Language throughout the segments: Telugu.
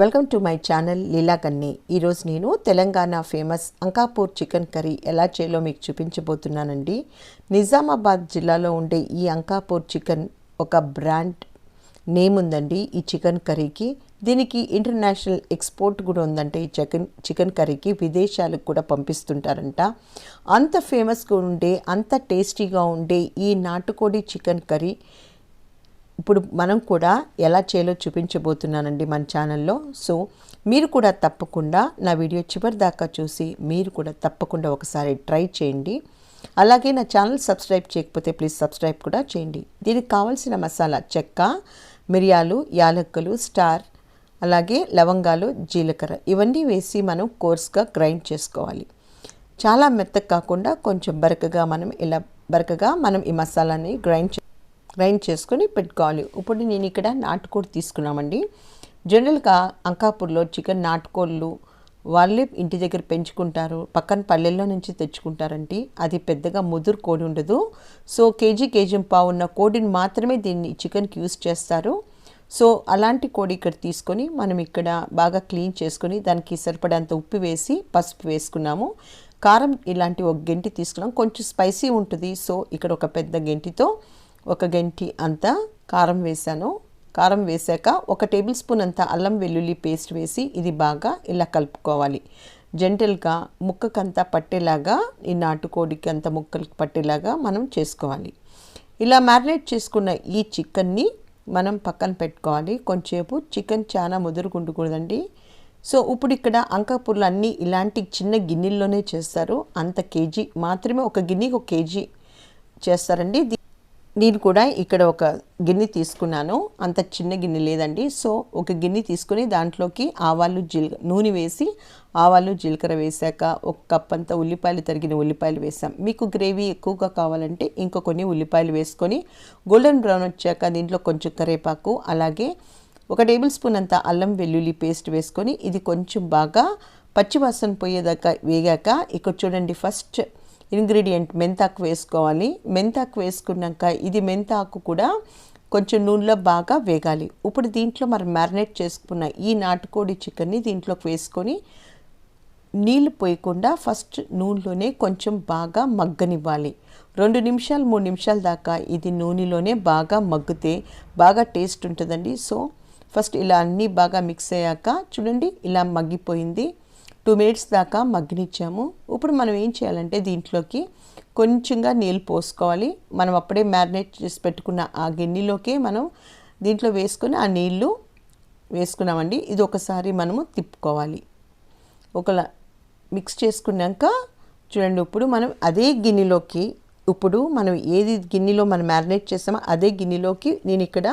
వెల్కమ్ టు మై ఛానల్ లీలా కన్నీ. ఈరోజు నేను Telangana famous Ankapur chicken curry ఎలా చేయాలో మీకు చూపించబోతున్నానండి. నిజామాబాద్ జిల్లాలో ఉండే ఈ అంకాపూర్ చికెన్ ఒక బ్రాండ్ నేమ్ ఉందండి ఈ చికెన్ కర్రీకి. దీనికి ఇంటర్నేషనల్ ఎక్స్పోర్ట్ కూడా ఉందంటే ఈ చికెన్ కర్రీకి విదేశాలకు కూడా పంపిస్తుంటారంట. అంత ఫేమస్గా ఉండే అంత టేస్టీగా ఉండే ఈ నాటుకోడి చికెన్ కర్రీ ఇప్పుడు మనం కూడా ఎలా చేయాలో చూపించబోతున్నానండి మన ఛానల్లో. సో మీరు కూడా తప్పకుండా నా వీడియో చివరి దాకా చూసి మీరు కూడా తప్పకుండా ఒకసారి ట్రై చేయండి. అలాగే నా ఛానల్ సబ్స్క్రైబ్ చేయకపోతే ప్లీజ్ సబ్స్క్రైబ్ కూడా చేయండి. దీనికి కావాల్సిన మసాలా చెక్క, మిరియాలు, యాలక్కలు, స్టార్, అలాగే లవంగాలు, జీలకర్ర ఇవన్నీ వేసి మనం కోర్స్గా గ్రైండ్ చేసుకోవాలి. చాలా మెత్తగా కాకుండా కొంచెం బరకగా మనం ఈ మసాలాని గ్రైండ్ చేసుకొని పెట్టుకోవాలి. ఇప్పుడు నేను ఇక్కడ నాటుకోడి తీసుకున్నామండి. జనరల్గా అంకాపూర్లో చికెన్ నాటుకోళ్ళు వాళ్ళే ఇంటి దగ్గర పెంచుకుంటారు, పక్కన పల్లెల్లో నుంచి తెచ్చుకుంటారండి. అది పెద్దగా ముదురు కోడి ఉండదు. సో కేజీ పావు ఉన్న కోడిని మాత్రమే దీన్ని చికెన్కి యూస్ చేస్తారు. సో అలాంటి కోడి ఇక్కడ తీసుకొని మనం ఇక్కడ బాగా క్లీన్ చేసుకొని దానికి సరిపడంత ఉప్పు వేసి పసుపు వేసుకున్నాము. కారం ఇలాంటి ఒక గెంటి తీసుకున్నాం. కొంచెం స్పైసీ ఉంటుంది. సో ఇక్కడ ఒక పెద్ద గెంటితో ఒక గంటి అంతా కారం వేసాను. కారం వేసాక 1 టేబుల్ స్పూన్ అంత అల్లం వెల్లుల్లి పేస్ట్ వేసి ఇది బాగా ఇలా కలుపుకోవాలి. జెంటల్గా ముక్కకంతా పట్టేలాగా ఈ నాటుకోడికి అంత ముక్కలకి పట్టేలాగా మనం చేసుకోవాలి. ఇలా మ్యారినేట్ చేసుకున్న ఈ చికెన్ని మనం పక్కన పెట్టుకోవాలి. కొంచెంసేపు చికెన్ చాలా ముదురుకుండకూడదండి. సో ఇప్పుడు ఇక్కడ అంకాపూర్లో అన్నీ ఇలాంటి చిన్న గిన్నెల్లోనే చేస్తారు. అంత కేజీ మాత్రమే, ఒక గిన్నెకి 1 కేజీ చేస్తారండి. నేను కూడా ఇక్కడ ఒక గిన్నె తీసుకున్నాను. అంత చిన్న గిన్నె లేదండి. సో ఒక గిన్నె తీసుకుని దాంట్లోకి నూనె వేసి ఆవాలు జీలకర్ర వేసాక 1 కప్ అంత తరిగిన ఉల్లిపాయలు వేసాం. మీకు గ్రేవీ ఎక్కువగా కావాలంటే ఇంకా కొన్ని ఉల్లిపాయలు వేసుకొని గోల్డెన్ బ్రౌన్ వచ్చాక దీంట్లో కొంచెం కరివేపాకు, అలాగే 1 టేబుల్ స్పూన్ అంత అల్లం వెల్లుల్లి పేస్ట్ వేసుకొని ఇది కొంచెం బాగా పచ్చివాసన పోయేదాకా వేగాక ఇక్కడ చూడండి ఫస్ట్ ఇంగ్రీడియంట్ మెంతాకు వేసుకోవాలి. మెంతాకు వేసుకున్నాక ఇది మెంతాకు కూడా కొంచెం నూనెలో బాగా వేగాలి. ఇప్పుడు దీంట్లో మనం మ్యారినేట్ చేసుకున్న ఈ నాటుకోడి చికెన్ని దీంట్లోకి వేసుకొని నీళ్ళు పోయకుండా ఫస్ట్ నూనెలోనే కొంచెం బాగా మగ్గనివ్వాలి. 2 నిమిషాలు 3 నిమిషాల దాకా ఇది నూనెలోనే బాగా మగ్గితే బాగా టేస్ట్ ఉంటుందండి. సో ఫస్ట్ ఇలా అన్నీ బాగా మిక్స్ అయ్యాక చూడండి ఇలా మగ్గిపోయింది. 2 మినిట్స్ దాకా మగ్గనిచ్చాము. ఇప్పుడు మనం ఏం చేయాలంటే దీంట్లోకి కొంచెంగా నీళ్ళు పోసుకోవాలి. మనం అప్పుడే మ్యారినేట్ చేసి పెట్టుకున్న ఆ గిన్నెలోకి మనం దీంట్లో వేసుకొని ఆ నీళ్ళు వేసుకున్నామండి. ఇది ఒకసారి మనము తిప్పుకోవాలి. ఒకలా మిక్స్ చేసుకున్నాక చూడండి ఇప్పుడు మనం అదే గిన్నెలోకి ఇప్పుడు మనం ఏది గిన్నెలో మనం మ్యారినేట్ చేసామో అదే గిన్నెలోకి నేను ఇక్కడ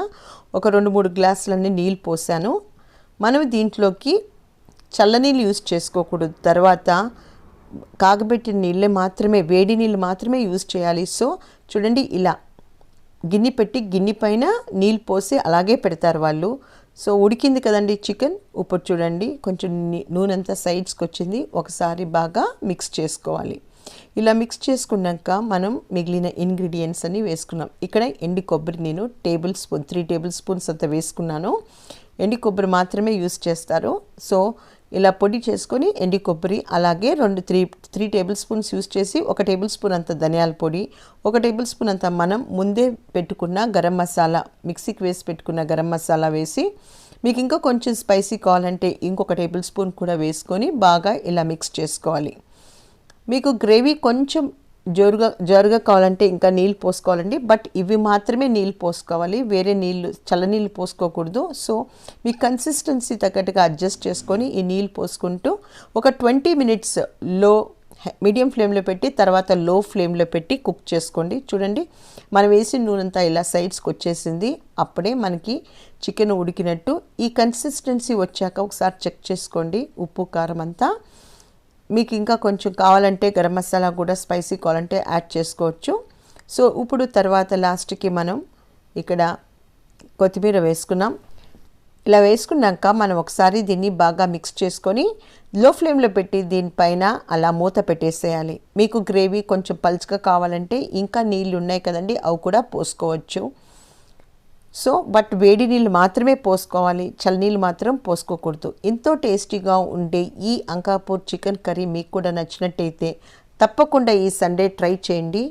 ఒక 2-3 గ్లాసులన్నీ నీళ్ళు పోసాను. మనం దీంట్లోకి చల్లనీళ్ళు యూజ్ చేసుకోకూడదు. తర్వాత కాగబెట్టిన నీళ్ళే మాత్రమే, వేడి నీళ్ళు మాత్రమే యూజ్ చేయాలి. సో చూడండి ఇలా గిన్నె పెట్టి గిన్నె పైన నీళ్ళు పోసి అలాగే పెడతారు వాళ్ళు. సో ఉడికింది కదండి చికెన్. ఇప్పుడు చూడండి కొంచెం నూనె అంతా సైడ్స్కి వచ్చింది. ఒకసారి బాగా మిక్స్ చేసుకోవాలి. ఇలా మిక్స్ చేసుకున్నాక మనం మిగిలిన ఇంగ్రీడియంట్స్ అన్ని వేసుకున్నాం. ఇక్కడ ఎండి కొబ్బరి నేను 3 టేబుల్ స్పూన్స్ అంత వేసుకున్నాను. ఎండి కొబ్బరి మాత్రమే యూజ్ చేస్తారు. సో ఇలా పొడి చేసుకొని ఎండి కొబ్బరి, అలాగే 3 టేబుల్ స్పూన్స్ యూజ్ చేసి 1 టేబుల్ స్పూన్ అంత ధనియాల పొడి, 1 టేబుల్ స్పూన్ అంత మనం ముందే పెట్టుకున్న గరం మసాలా, మిక్సీకి వేసి పెట్టుకున్న గరం మసాలా వేసి మీకు ఇంకా కొంచెం స్పైసీ కావాలంటే ఇంకొక టేబుల్ స్పూన్ కూడా వేసుకొని బాగా ఇలా మిక్స్ చేసుకోవాలి. మీకు గ్రేవీ కొంచెం జోరుగా కావాలంటే ఇంకా నీళ్ళు పోసుకోవాలండి. బట్ ఇవి మాత్రమే నీళ్ళు పోసుకోవాలి, వేరే చల్లనీళ్ళు పోసుకోకూడదు. సో మీ కన్సిస్టెన్సీ తగ్గట్టుగా అడ్జస్ట్ చేసుకొని ఈ నీళ్ళు పోసుకుంటూ ఒక 20 మినిట్స్ మీడియం ఫ్లేమ్లో పెట్టి తర్వాత లో ఫ్లేమ్లో పెట్టి కుక్ చేసుకోండి. చూడండి మనం వేసిన నూనెంతా ఇలా సైడ్స్కి వచ్చేసింది. అప్పుడే మనకి చికెన్ ఉడికినట్టు. ఈ కన్సిస్టెన్సీ వచ్చాక ఒకసారి చెక్ చేసుకోండి ఉప్పు కారం అంతా. మీకు ఇంకా కొంచెం కావాలంటే గరం మసాలా కూడా స్పైసీ కావాలంటే యాడ్ చేసుకోవచ్చు. సో ఇప్పుడు తర్వాత లాస్ట్కి మనం ఇక్కడ కొత్తిమీర వేసుకున్నాం. ఇలా వేసుకున్నాక మనం ఒకసారి దీన్ని బాగా మిక్స్ చేసుకొని లో ఫ్లేమ్లో పెట్టి దీనిపైన అలా మూత పెట్టేసేయాలి. మీకు గ్రేవీ కొంచెం పల్చగా కావాలంటే ఇంకా నీళ్ళు ఉన్నాయి కదండి అవి కూడా పోసుకోవచ్చు. సో బట్ వేడి నీళ్ళు మాత్రమే పోసుకోవాలి, చల్లనీళ్ళు మాత్రం పోసుకోకూడదు. ఎంతో టేస్టీగా ఉండే ఈ అంకాపూర్ చికెన్ కర్రీ మీకు కూడా నచ్చినట్టయితే తప్పకుండా ఈ సండే ట్రై చేయండి.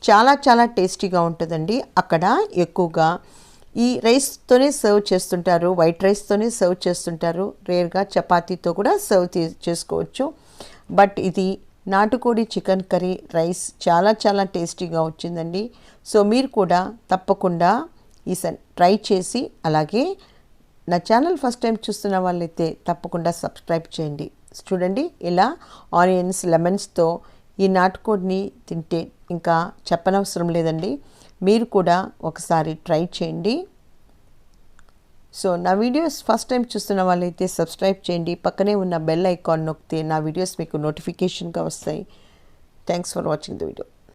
చాలా చాలా టేస్టీగా ఉంటుందండి. అక్కడ ఎక్కువగా ఈ రైస్తోనే సర్వ్ చేస్తుంటారు, వైట్ రైస్తోనే సర్వ్ చేస్తుంటారు. రేర్గా చపాతీతో కూడా సర్వ్ చేసుకోవచ్చు. బట్ ఇది నాటుకోడి చికెన్ కర్రీ రైస్ చాలా చాలా టేస్టీగా వచ్చిందండి. సో మీరు కూడా తప్పకుండా ట్రై చేసి, అలాగే నా ఛానల్ ఫస్ట్ టైం చూస్తున్న వాళ్ళైతే తప్పకుండా సబ్స్క్రైబ్ చేయండి. చూడండి, ఇలా ఆనియన్స్ లెమన్స్తో ఈ నాటుకోడిని తింటే ఇంకా చెప్పనవసరం లేదండి. మీరు కూడా ఒకసారి ట్రై చేయండి. సో నా వీడియోస్ ఫస్ట్ టైం చూస్తున్న వాళ్ళైతే సబ్స్క్రైబ్ చేయండి. పక్కనే ఉన్న బెల్ ఐకాన్ నొక్కితే నా వీడియోస్ మీకు నోటిఫికేషన్గా వస్తాయి. Thanks for watching the video.